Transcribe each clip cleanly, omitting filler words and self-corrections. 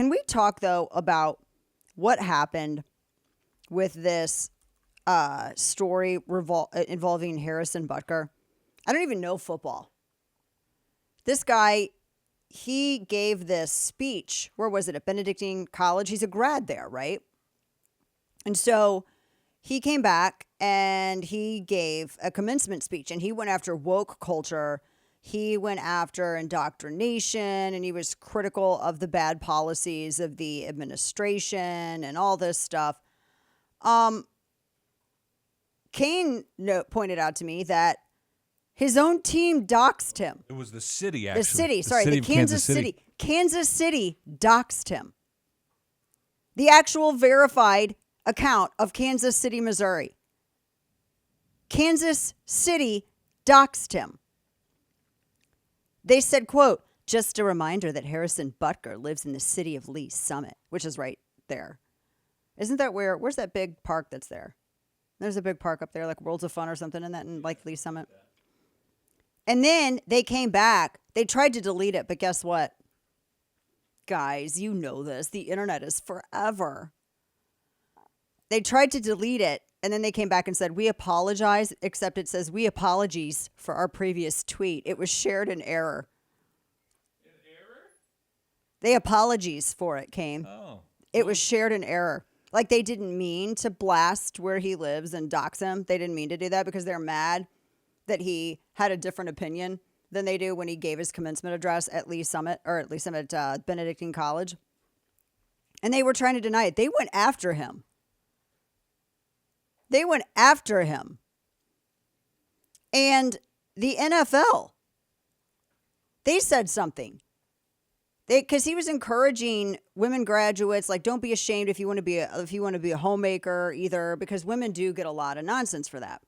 Can we talk, though, about what happened with this story involving Harrison Butker? I don't even know football. This guy, he gave this speech. Where was it? At Benedictine College. He's a grad there, right? And so he came back and he gave a commencement speech, and he went after woke culture. He went after indoctrination, and he was critical of the bad policies of the administration and all this stuff. Kane pointed out to me that his own team doxed him. It was the city, actually. The Kansas City. Kansas City doxed him. The actual verified account of Kansas City, Missouri. Kansas City doxed him. They said, quote, just a reminder that Harrison Butker lives in the city of Lee Summit, which is right there. Isn't that where's that big park that's there? There's a big park up there, like Worlds of Fun or something in that, in like Lee Summit. And then they came back. They tried to delete it, but guess what? Guys, you know this. The internet is forever. They tried to delete it, and then they came back and said, we apologize, except it says, we apologies for our previous tweet. It was shared in error. In error? They apologies for it, Kane. Oh. It was shared in error. Like, they didn't mean to blast where he lives and dox him. They didn't mean to do that because they're mad that he had a different opinion than they do when he gave his commencement address at Lee Summit, or at least at Benedictine College. And they were trying to deny it. They went after him. They went after him. And the NFL, they said something. Because he was encouraging women graduates, like, don't be ashamed if you want to be a homemaker either, because women do get a lot of nonsense for that.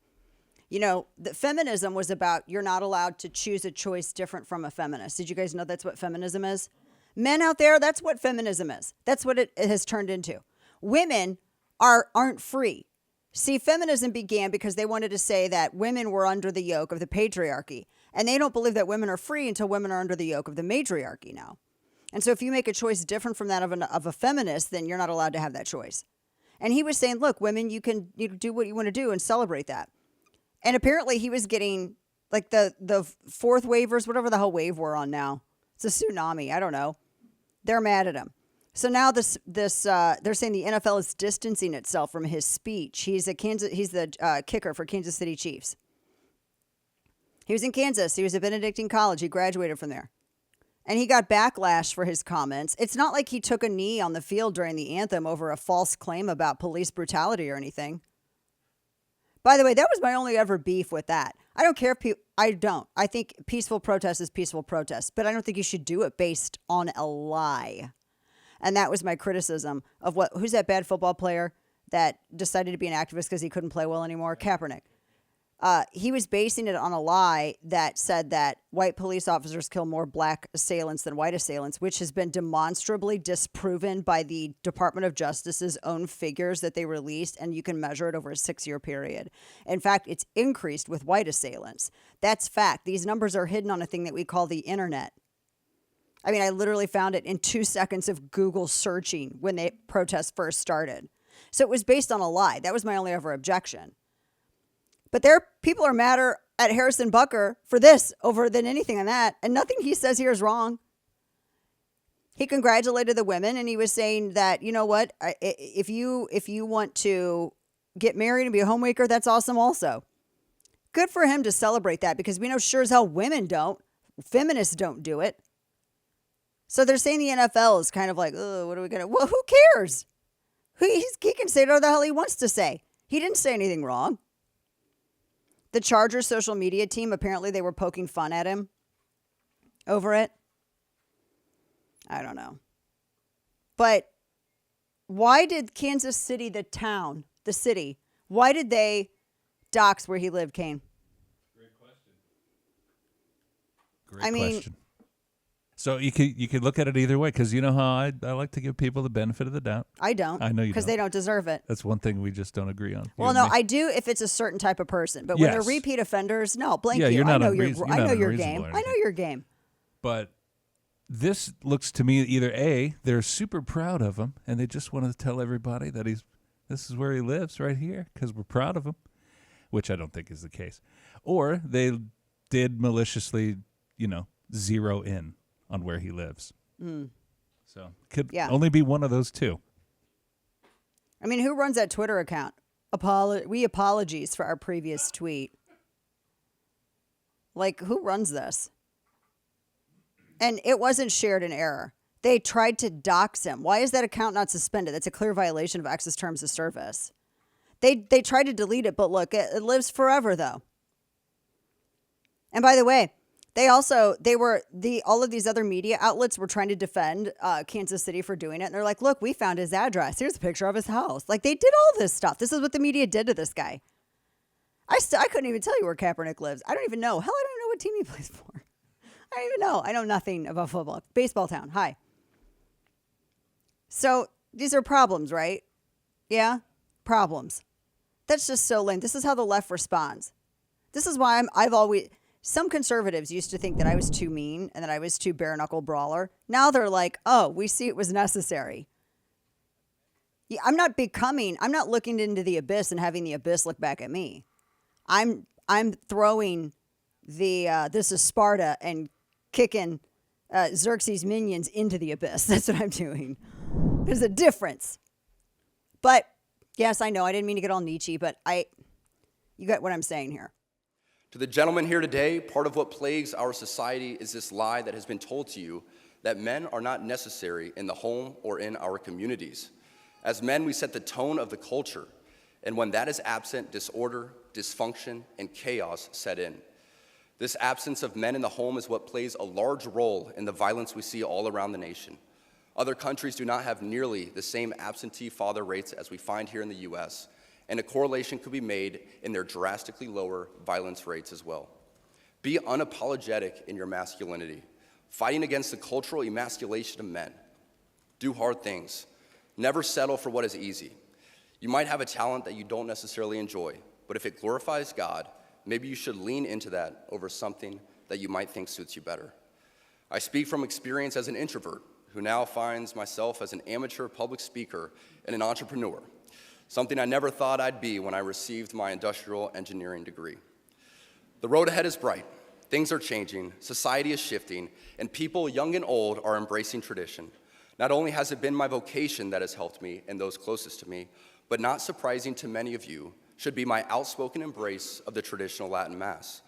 You know, the feminism was about you're not allowed to choose a choice different from a feminist. Did you guys know that's what feminism is? Men out there, that's what feminism is. That's what it has turned into. Women aren't free. See, feminism began because they wanted to say that women were under the yoke of the patriarchy. And they don't believe that women are free until women are under the yoke of the matriarchy now. And so if you make a choice different from that of a feminist, then you're not allowed to have that choice. And he was saying, look, women, you do what you want to do and celebrate that. And apparently he was getting like the fourth waivers, whatever the hell wave we're on now. It's a tsunami. I don't know. They're mad at him. So now they're saying the NFL is distancing itself from his speech. He's the kicker for Kansas City Chiefs. He was in Kansas. He was at Benedictine College. He graduated from there. And he got backlash for his comments. It's not like he took a knee on the field during the anthem over a false claim about police brutality or anything. By the way, that was my only ever beef with that. I don't care if I think peaceful protest is peaceful protest, but I don't think you should do it based on a lie. And that was my criticism of who's that bad football player that decided to be an activist because he couldn't play well anymore? Kaepernick. He was basing it on a lie that said that white police officers kill more black assailants than white assailants, which has been demonstrably disproven by the Department of Justice's own figures that they released, and you can measure it over a 6-year period. In fact, it's increased with white assailants. That's fact. These numbers are hidden on a thing that we call the internet. I mean, I literally found it in 2 seconds of Google searching when the protests first started. So it was based on a lie. That was my only ever objection. But people are madder at Harrison Butker for this over than anything on that. And nothing he says here is wrong. He congratulated the women, and he was saying that, you know what, if you want to get married and be a homemaker, that's awesome also. Good for him to celebrate that, because we know sure as hell women don't. Feminists don't do it. So they're saying the NFL is kind of like, oh, what are we going to... Well, who cares? He can say whatever the hell he wants to say. He didn't say anything wrong. The Chargers social media team, apparently they were poking fun at him over it. I don't know. But why did Kansas City, the city, why did they dox where he lived, Kane? Great question. So you could look at it either way, because you know how I like to give people the benefit of the doubt. I don't. I know you don't. Because they don't deserve it. That's one thing we just don't agree on. Well, no, I do if it's a certain type of person. But when they're repeat offenders, no, blank you. You're not I know your game. or I know your game. But this looks to me either A, they're super proud of him and they just want to tell everybody that this is where he lives right here because we're proud of him, which I don't think is the case. Or they did maliciously, zero in on where he lives. So could only be one of those two. I mean, who runs that Twitter account? Apologies for our previous tweet. Like, who runs this? And it wasn't shared in error. They tried to dox him. Why is that account not suspended? That's a clear violation of X's terms of service. They tried to delete it, but look, it lives forever, though. And by the way, all of these other media outlets were trying to defend Kansas City for doing it. And they're like, look, we found his address. Here's a picture of his house. Like, they did all this stuff. This is what the media did to this guy. I couldn't even tell you where Kaepernick lives. I don't even know. Hell, I don't even know what team he plays for. I don't even know. I know nothing about football. Baseball town. Hi. So these are problems, right? Yeah? Problems. That's just so lame. This is how the left responds. This is why some conservatives used to think that I was too mean and that I was too bare knuckle brawler. Now they're like, oh, we see it was necessary. Yeah, I'm not looking into the abyss and having the abyss look back at me. I'm throwing this is Sparta and kicking Xerxes' minions into the abyss. That's what I'm doing. There's a difference. But yes, I know I didn't mean to get all Nietzsche, but you get what I'm saying here. To the gentleman here today, part of what plagues our society is this lie that has been told to you that men are not necessary in the home or in our communities. As men, we set the tone of the culture, and when that is absent, disorder, dysfunction, and chaos set in. This absence of men in the home is what plays a large role in the violence we see all around the nation. Other countries do not have nearly the same absentee father rates as we find here in the U.S., and a correlation could be made in their drastically lower violence rates as well. Be unapologetic in your masculinity, fighting against the cultural emasculation of men. Do hard things. Never settle for what is easy. You might have a talent that you don't necessarily enjoy, but if it glorifies God, maybe you should lean into that over something that you might think suits you better. I speak from experience as an introvert who now finds myself as an amateur public speaker and an entrepreneur, something I never thought I'd be when I received my industrial engineering degree. The road ahead is bright. Things are changing, society is shifting, and people, young and old, are embracing tradition. Not only has it been my vocation that has helped me and those closest to me, but not surprising to many of you, should be my outspoken embrace of the traditional Latin Mass.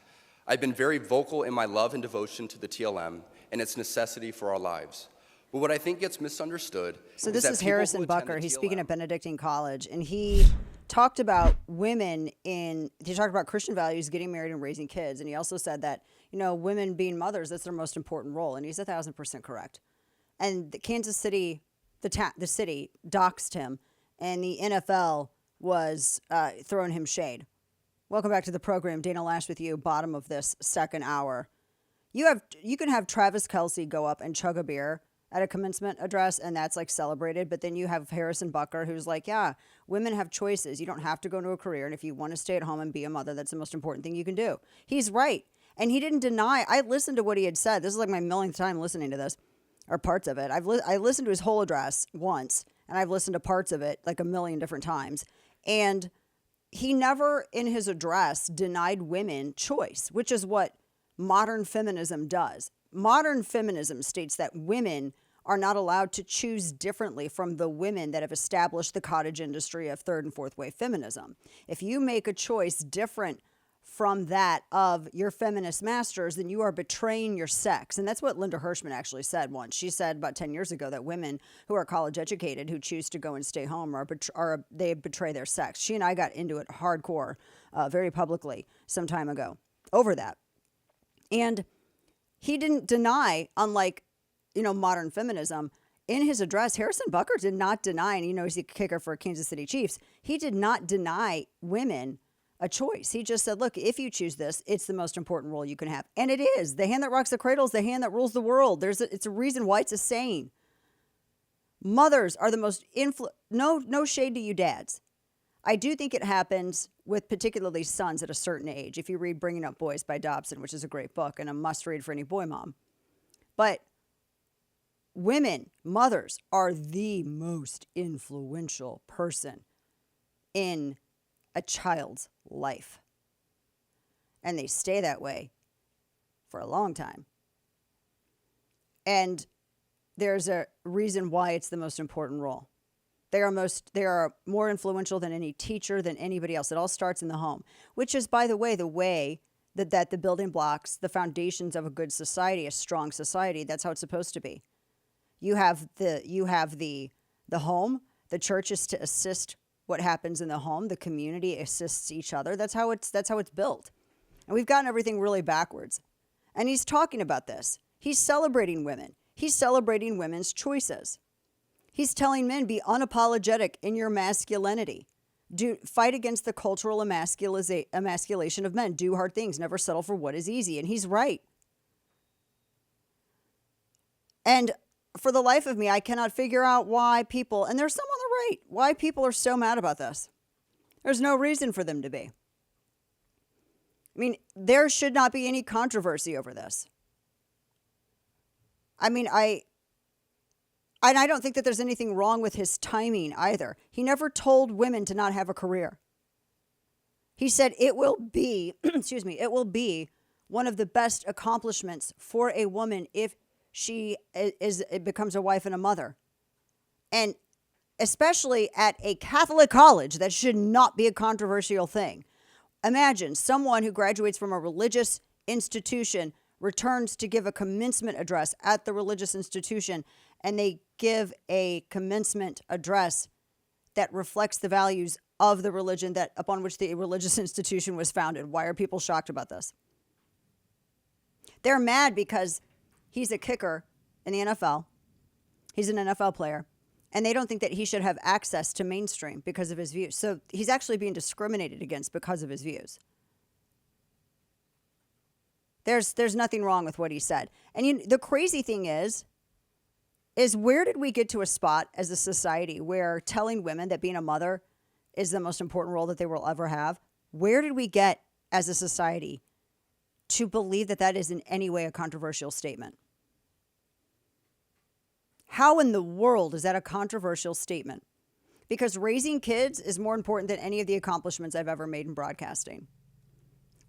I've been very vocal in my love and devotion to the TLM and its necessity for our lives. But what I think gets misunderstood this that is people Harrison who attend Butker. the He's TLM speaking at Benedictine College, and he talked about he talked about Christian values, getting married and raising kids. And he also said that, women being mothers, that's their most important role. And he's 1,000% correct. And the Kansas City, the city doxed him, and the NFL was throwing him shade. Welcome back to the program. Dana Lash with you, bottom of this second hour. You can have Travis Kelce go up and chug a beer at a commencement address, and that's like celebrated. But then you have Harrison Butker, who's like, yeah, women have choices. You don't have to go into a career. And if you want to stay at home and be a mother, that's the most important thing you can do. He's right. And he didn't deny. I listened to what he had said. This is like my millionth time listening to this, or parts of it. I listened to his whole address once, and I've listened to parts of it like a million different times. And he never in his address denied women choice, which is what modern feminism does. Modern feminism states that women are not allowed to choose differently from the women that have established the cottage industry of third and fourth wave feminism. If you make a choice different from that of your feminist masters, then you are betraying your sex. And that's what Linda Hirschman actually said once. She said about 10 years ago that women who are college educated who choose to go and stay home they betray their sex. She and I got into it hardcore, very publicly some time ago over that. And he didn't deny, unlike, modern feminism. In his address, Harrison Butker did not deny, and he's a kicker for Kansas City Chiefs. He did not deny women a choice. He just said, look, if you choose this, it's the most important role you can have. And it is. The hand that rocks the cradle is the hand that rules the world. It's a reason why it's a saying. Mothers are the most no shade to you dads. I do think it happens with particularly sons at a certain age. If you read Bringing Up Boys by Dobson, which is a great book and a must read for any boy mom. But women, mothers, are the most influential person in a child's life. And they stay that way for a long time. And there's a reason why it's the most important role. They are more influential than any teacher, than anybody else. It all starts in the home, which is, by the way that the building blocks, the foundations of a good society, a strong society. That's how it's supposed to be. You have the home. The church is to assist what happens in the home. The community assists each other. That's how it's built. And we've gotten everything really backwards. And he's talking about this. He's celebrating women. He's celebrating women's choices. He's telling men, be unapologetic in your masculinity. Fight against the cultural emasculation of men. Do hard things. Never settle for what is easy. And he's right. And for the life of me, I cannot figure out why people, and there's some on the right, why people are so mad about this. There's no reason for them to be. I mean, there should not be any controversy over this. I mean, I don't think that there's anything wrong with his timing either. He never told women to not have a career. He said it will be, it will be one of the best accomplishments for a woman if she becomes a wife and a mother. And especially at a Catholic college, that should not be a controversial thing. Imagine someone who graduates from a religious institution returns to give a commencement address at the religious institution, and they give a commencement address that reflects the values of the religion that upon which the religious institution was founded. Why are people shocked about this? They're mad because he's a kicker in the NFL. He's an NFL player. And they don't think that he should have access to mainstream because of his views. So he's actually being discriminated against because of his views. There's nothing wrong with what he said. And the crazy thing is where did we get to a spot as a society where telling women that being a mother is the most important role that they will ever have? Where did we get as a society to believe that that is in any way a controversial statement? How in the world is that a controversial statement? Because raising kids is more important than any of the accomplishments I've ever made in broadcasting.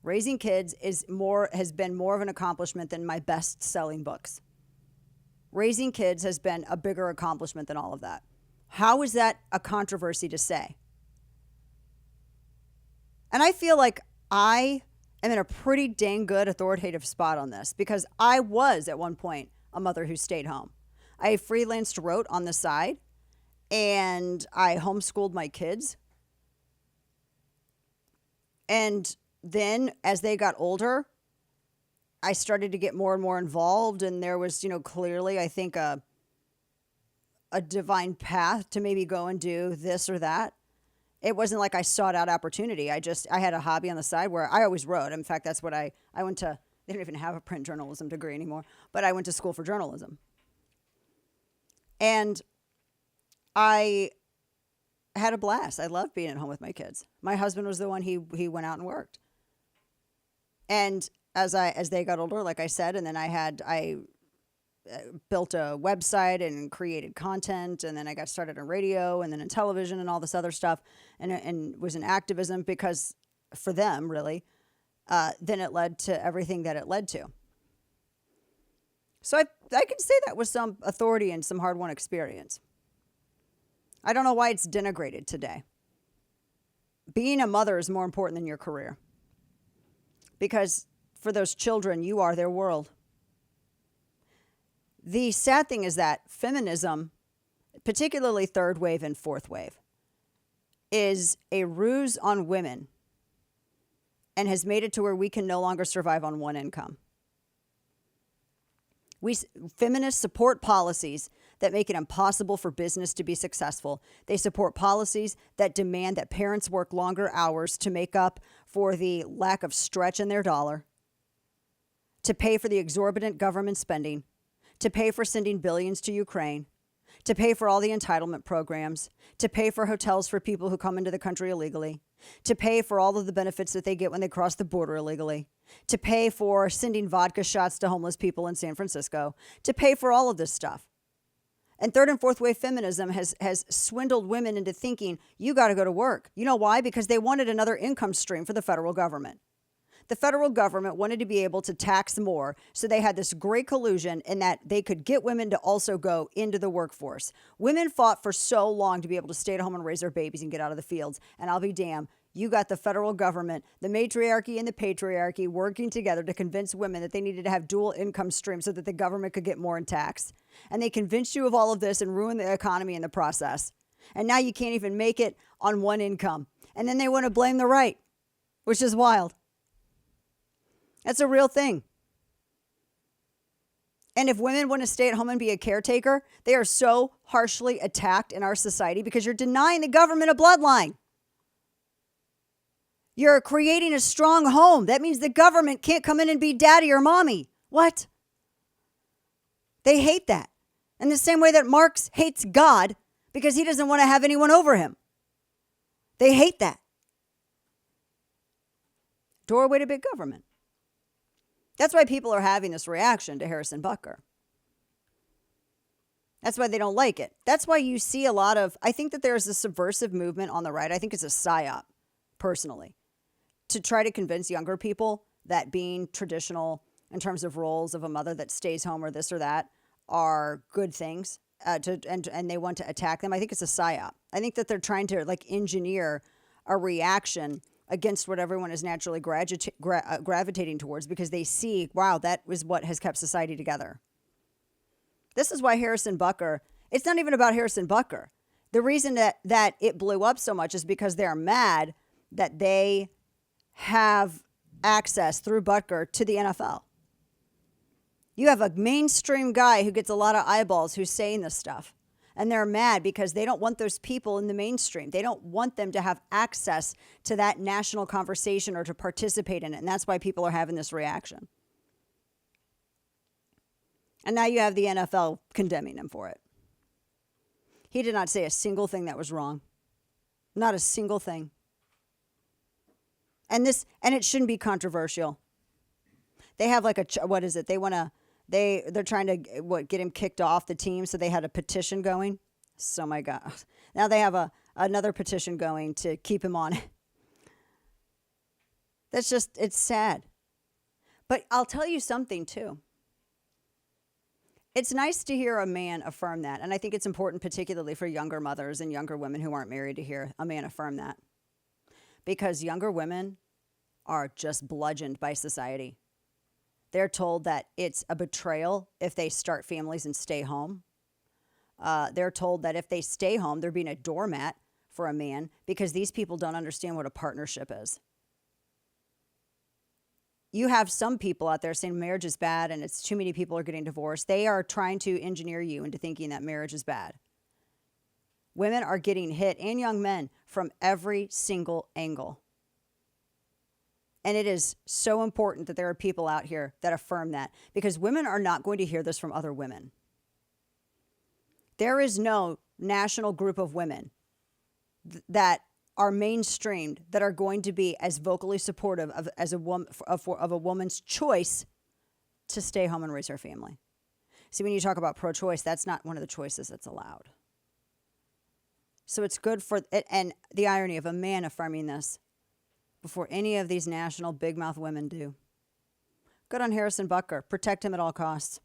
Raising kids has been more of an accomplishment than my best-selling books. Raising kids has been a bigger accomplishment than all of that. How is that a controversy to say? And I feel like I am in a pretty dang good authoritative spot on this because I was at one point a mother who stayed home. I freelanced, wrote on the side, and I homeschooled my kids. And then as they got older, I started to get more and more involved, and there was, clearly, I think, a divine path to maybe go and do this or that. It wasn't like I sought out opportunity. I had a hobby on the side where I always wrote. In fact, that's what I went to. They don't even have a print journalism degree anymore, but I went to school for journalism. And I had a blast. I loved being at home with my kids. My husband was the one, he went out and worked. And as they got older, like I said, and then I built a website and created content, and then I got started on radio and then in television and all this other stuff, and was in activism because for them, really, then it led to everything that it led to. So I can say that with some authority and some hard-won experience. I don't know why it's denigrated today. Being a mother is more important than your career. Because for those children, you are their world. The sad thing is that feminism, particularly third wave and fourth wave, is a ruse on women and has made it to where we can no longer survive on one income. Feminists support policies that make it impossible for business to be successful. They support policies that demand that parents work longer hours to make up for the lack of stretch in their dollar, to pay for the exorbitant government spending, to pay for sending billions to Ukraine, to pay for all the entitlement programs, to pay for hotels for people who come into the country illegally, to pay for all of the benefits that they get when they cross the border illegally, to pay for sending vodka shots to homeless people in San Francisco, to pay for all of this stuff. And third and fourth wave feminism has swindled women into thinking, you got to go to work. You know why? Because they wanted another income stream for the federal government. The federal government wanted to be able to tax more, so they had this great collusion in that they could get women to also go into the workforce. Women fought for so long to be able to stay at home and raise their babies and get out of the fields. And I'll be damned, you got the federal government, the matriarchy and the patriarchy working together to convince women that they needed to have dual income streams so that the government could get more in tax. And they convinced you of all of this and ruined the economy in the process. And now you can't even make it on one income. And then they want to blame the right, which is wild. That's a real thing. And if women want to stay at home and be a caretaker, they are so harshly attacked in our society because you're denying the government a bloodline. You're creating a strong home. That means the government can't come in and be daddy or mommy. What? They hate that. In the same way that Marx hates God because he doesn't want to have anyone over him. They hate that. Doorway to big government. That's why people are having this reaction to Harrison Butker. That's why they don't like it. That's why you see a lot of, I think that there's a subversive movement on the right. I think it's a psyop, personally, to try to convince younger people that being traditional in terms of roles of a mother that stays home or this or that are good things, and they want to attack them. I think it's a psyop. I think that they're trying to engineer a reaction against what everyone is naturally gravitating towards because they see, wow, that was what has kept society together. This is why Harrison Butker, it's not even about Harrison Butker. The reason that it blew up so much is because they're mad that they have access through Butker to the NFL. You have a mainstream guy who gets a lot of eyeballs who's saying this stuff. And they're mad because they don't want those people in the mainstream. They don't want them to have access to that national conversation or to participate in it. And that's why people are having this reaction. And now you have the NFL condemning him for it. He did not say a single thing that was wrong. Not a single thing. And it shouldn't be controversial. They have what is it? They're trying to get him kicked off the team, so they had a petition going. So my God. Now they have another petition going to keep him on. It's sad. But I'll tell you something too. It's nice to hear a man affirm that. And I think it's important, particularly for younger mothers and younger women who aren't married, to hear a man affirm that. Because younger women are just bludgeoned by society. They're told that it's a betrayal if they start families and stay home. They're told that if they stay home, they're being a doormat for a man because these people don't understand what a partnership is. You have some people out there saying marriage is bad and it's too many people are getting divorced. They are trying to engineer you into thinking that marriage is bad. Women are getting hit, and young men, from every single angle. And it is so important that there are people out here that affirm that, because women are not going to hear this from other women. There is no national group of women that are mainstreamed that are going to be as vocally supportive of a woman's choice to stay home and raise her family. See, when you talk about pro-choice, that's not one of the choices that's allowed. So it's good for it, and the irony of a man affirming this before any of these national big mouth women do. Good on Harrison Butker. Protect him at all costs.